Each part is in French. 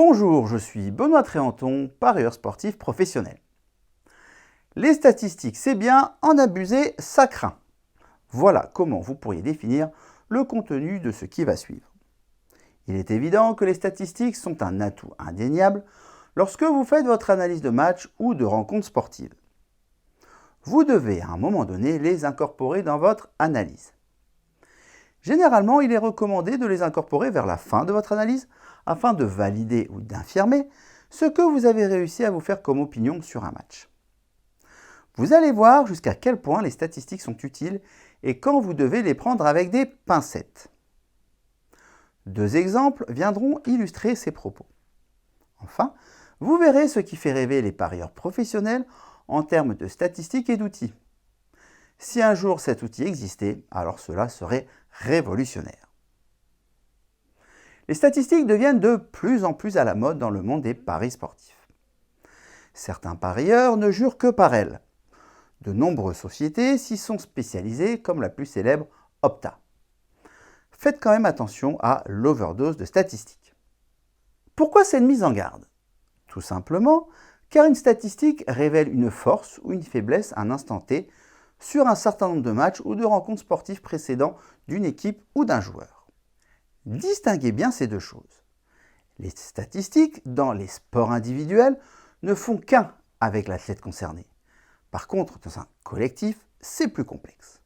Bonjour, je suis Benoît Tréanton, parieur sportif professionnel. Les statistiques, c'est bien, en abuser, ça craint. Voilà comment vous pourriez définir le contenu de ce qui va suivre. Il est évident que les statistiques sont un atout indéniable lorsque vous faites votre analyse de match ou de rencontre sportive. Vous devez à un moment donné les incorporer dans votre analyse. Généralement, il est recommandé de les incorporer vers la fin de votre analyse afin de valider ou d'infirmer ce que vous avez réussi à vous faire comme opinion sur un match. Vous allez voir jusqu'à quel point les statistiques sont utiles et quand vous devez les prendre avec des pincettes. Deux exemples viendront illustrer ces propos. Enfin, vous verrez ce qui fait rêver les parieurs professionnels en termes de statistiques et d'outils. Si un jour cet outil existait, alors cela serait révolutionnaire. Les statistiques deviennent de plus en plus à la mode dans le monde des paris sportifs. Certains parieurs ne jurent que par elles. De nombreuses sociétés s'y sont spécialisées, comme la plus célèbre Opta. Faites quand même attention à l'overdose de statistiques. Pourquoi cette mise en garde? Tout simplement car une statistique révèle une force ou une faiblesse à un instant T sur un certain nombre de matchs ou de rencontres sportives précédents d'une équipe ou d'un joueur. Distinguez bien ces deux choses. Les statistiques dans les sports individuels ne font qu'un avec l'athlète concerné. Par contre, dans un collectif, c'est plus complexe.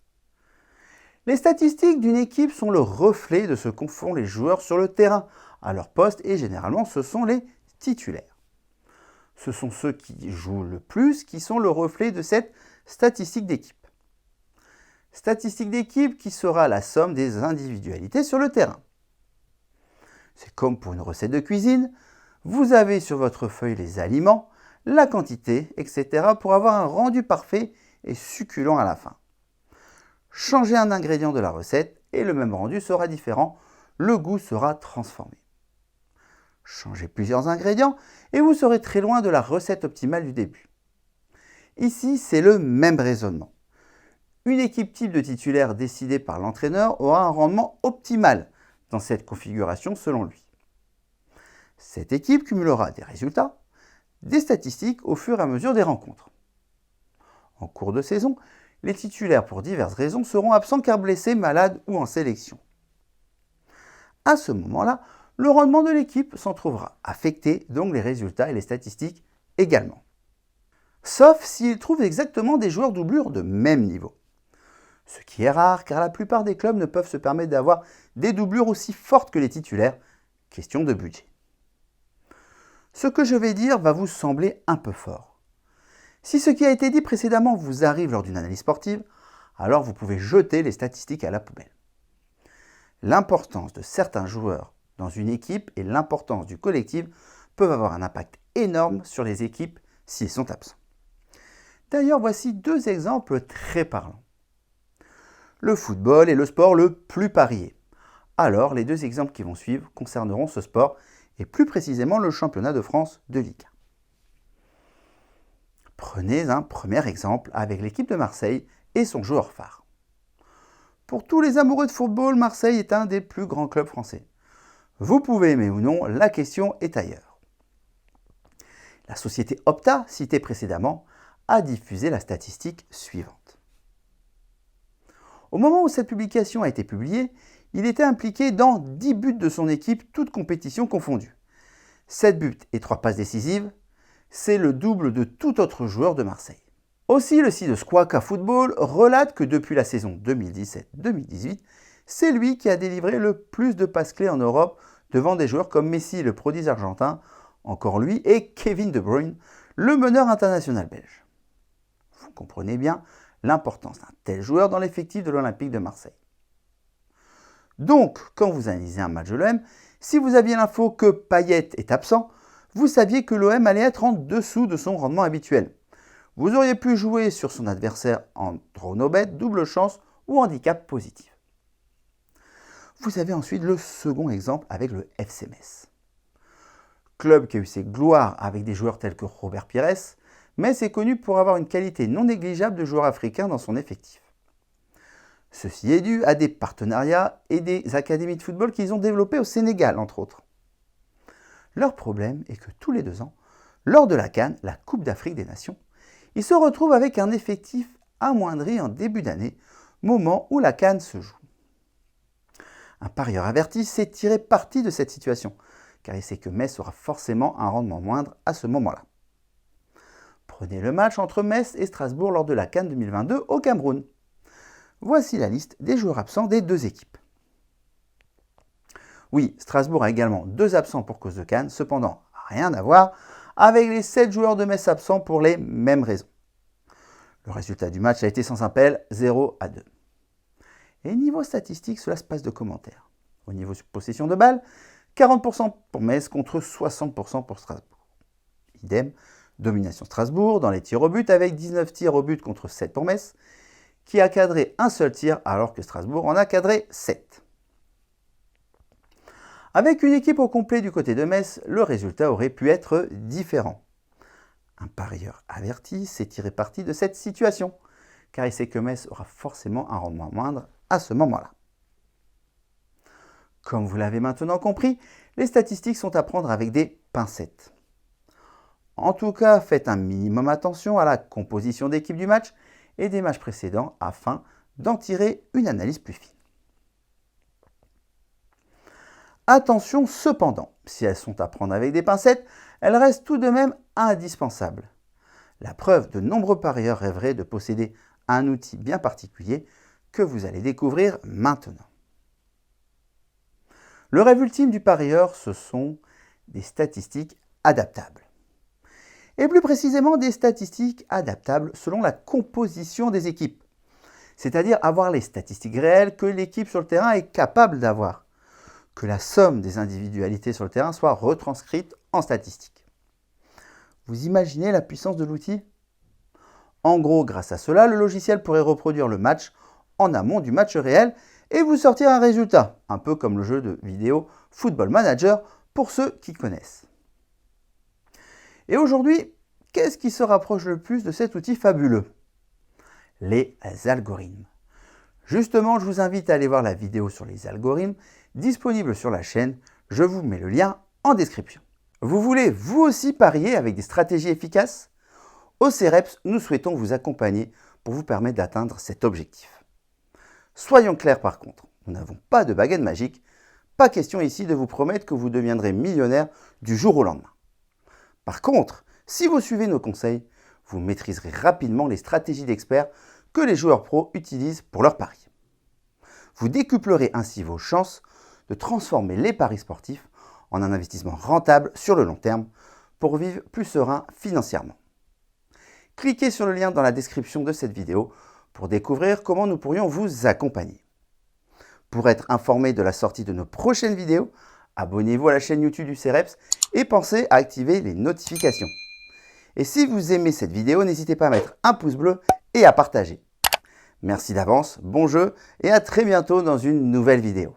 Les statistiques d'une équipe sont le reflet de ce qu'en font les joueurs sur le terrain, à leur poste, et généralement ce sont les titulaires. Ce sont ceux qui jouent le plus qui sont le reflet de cette statistique d'équipe. Statistique d'équipe qui sera la somme des individualités sur le terrain. C'est comme pour une recette de cuisine, vous avez sur votre feuille les aliments, la quantité, etc. pour avoir un rendu parfait et succulent à la fin. Changez un ingrédient de la recette et le même rendu sera différent, le goût sera transformé. Changez plusieurs ingrédients et vous serez très loin de la recette optimale du début. Ici, c'est le même raisonnement. Une équipe type de titulaire décidée par l'entraîneur aura un rendement optimal dans cette configuration selon lui. Cette équipe cumulera des résultats, des statistiques au fur et à mesure des rencontres. En cours de saison, les titulaires pour diverses raisons seront absents car blessés, malades ou en sélection. À ce moment-là, le rendement de l'équipe s'en trouvera affecté, donc les résultats et les statistiques également. Sauf s'ils trouvent exactement des joueurs doublures de même niveau. Ce qui est rare car la plupart des clubs ne peuvent se permettre d'avoir des doublures aussi fortes que les titulaires, question de budget. Ce que je vais dire va vous sembler un peu fort. Si ce qui a été dit précédemment vous arrive lors d'une analyse sportive, alors vous pouvez jeter les statistiques à la poubelle. L'importance de certains joueurs dans une équipe et l'importance du collectif peuvent avoir un impact énorme sur les équipes s'ils sont absents. D'ailleurs, voici deux exemples très parlants. Le football est le sport le plus parié. Alors, les deux exemples qui vont suivre concerneront ce sport et plus précisément le championnat de France de Ligue 1. Prenez un premier exemple avec l'équipe de Marseille et son joueur phare. Pour tous les amoureux de football, Marseille est un des plus grands clubs français. Vous pouvez aimer ou non, la question est ailleurs. La société Opta, citée précédemment, a diffusé la statistique suivante. Au moment où cette publication a été publiée, il était impliqué dans 10 buts de son équipe, toutes compétitions confondues. 7 buts et 3 passes décisives, c'est le double de tout autre joueur de Marseille. Aussi, le site de Squawka Football relate que depuis la saison 2017-2018, c'est lui qui a délivré le plus de passes clés en Europe devant des joueurs comme Messi, le prodige argentin, encore lui, et Kevin De Bruyne, le meneur international belge. Vous comprenez bien l'importance d'un tel joueur dans l'effectif de l'Olympique de Marseille. Donc, quand vous analysez un match de l'OM, si vous aviez l'info que Payet est absent, vous saviez que l'OM allait être en dessous de son rendement habituel. Vous auriez pu jouer sur son adversaire en draw no bet, double chance ou handicap positif. Vous avez ensuite le second exemple avec le FC Metz. Club qui a eu ses gloires avec des joueurs tels que Robert Pires, Metz est connu pour avoir une qualité non négligeable de joueurs africains dans son effectif. Ceci est dû à des partenariats et des académies de football qu'ils ont développées au Sénégal, entre autres. Leur problème est que tous les 2 ans, lors de la CAN, la Coupe d'Afrique des Nations, ils se retrouvent avec un effectif amoindri en début d'année, moment où la CAN se joue. Un parieur averti sait tirer parti de cette situation, car il sait que Metz aura forcément un rendement moindre à ce moment-là. Prenez le match entre Metz et Strasbourg lors de la CAN 2022 au Cameroun. Voici la liste des joueurs absents des 2 équipes. Oui, Strasbourg a également 2 absents pour cause de CAN, cependant rien à voir avec les 7 joueurs de Metz absents pour les mêmes raisons. Le résultat du match a été sans appel, 0-2. Et niveau statistique, cela se passe de commentaires. Au niveau possession de balle, 40% pour Metz contre 60% pour Strasbourg. Idem, domination Strasbourg dans les tirs au but avec 19 tirs au but contre 7 pour Metz, qui a cadré un seul tir alors que Strasbourg en a cadré 7. Avec une équipe au complet du côté de Metz, le résultat aurait pu être différent. Un parieur averti sait tirer parti de cette situation, car il sait que Metz aura forcément un rendement moindre à ce moment-là. Comme vous l'avez maintenant compris, les statistiques sont à prendre avec des pincettes. En tout cas, faites un minimum attention à la composition d'équipe du match et des matchs précédents afin d'en tirer une analyse plus fine. Attention cependant, si elles sont à prendre avec des pincettes, elles restent tout de même indispensables. La preuve, de nombreux parieurs rêveraient de posséder un outil bien particulier que vous allez découvrir maintenant. Le rêve ultime du parieur, ce sont des statistiques adaptables. Et plus précisément des statistiques adaptables selon la composition des équipes. C'est-à-dire avoir les statistiques réelles que l'équipe sur le terrain est capable d'avoir. Que la somme des individualités sur le terrain soit retranscrite en statistiques. Vous imaginez la puissance de l'outil? En gros, grâce à cela, le logiciel pourrait reproduire le match en amont du match réel et vous sortir un résultat, un peu comme le jeu de vidéo Football Manager pour ceux qui connaissent. Et aujourd'hui, qu'est-ce qui se rapproche le plus de cet outil fabuleux? Les algorithmes. Justement, je vous invite à aller voir la vidéo sur les algorithmes disponible sur la chaîne, je vous mets le lien en description. Vous voulez vous aussi parier avec des stratégies efficaces? Au CEREPS, nous souhaitons vous accompagner pour vous permettre d'atteindre cet objectif. Soyons clairs par contre, nous n'avons pas de baguette magique, pas question ici de vous promettre que vous deviendrez millionnaire du jour au lendemain. Par contre, si vous suivez nos conseils, vous maîtriserez rapidement les stratégies d'experts que les joueurs pros utilisent pour leurs paris. Vous décuplerez ainsi vos chances de transformer les paris sportifs en un investissement rentable sur le long terme pour vivre plus serein financièrement. Cliquez sur le lien dans la description de cette vidéo pour découvrir comment nous pourrions vous accompagner. Pour être informé de la sortie de nos prochaines vidéos, abonnez-vous à la chaîne YouTube du CEREPS et pensez à activer les notifications. Et si vous aimez cette vidéo, n'hésitez pas à mettre un pouce bleu et à partager. Merci d'avance, bon jeu et à très bientôt dans une nouvelle vidéo.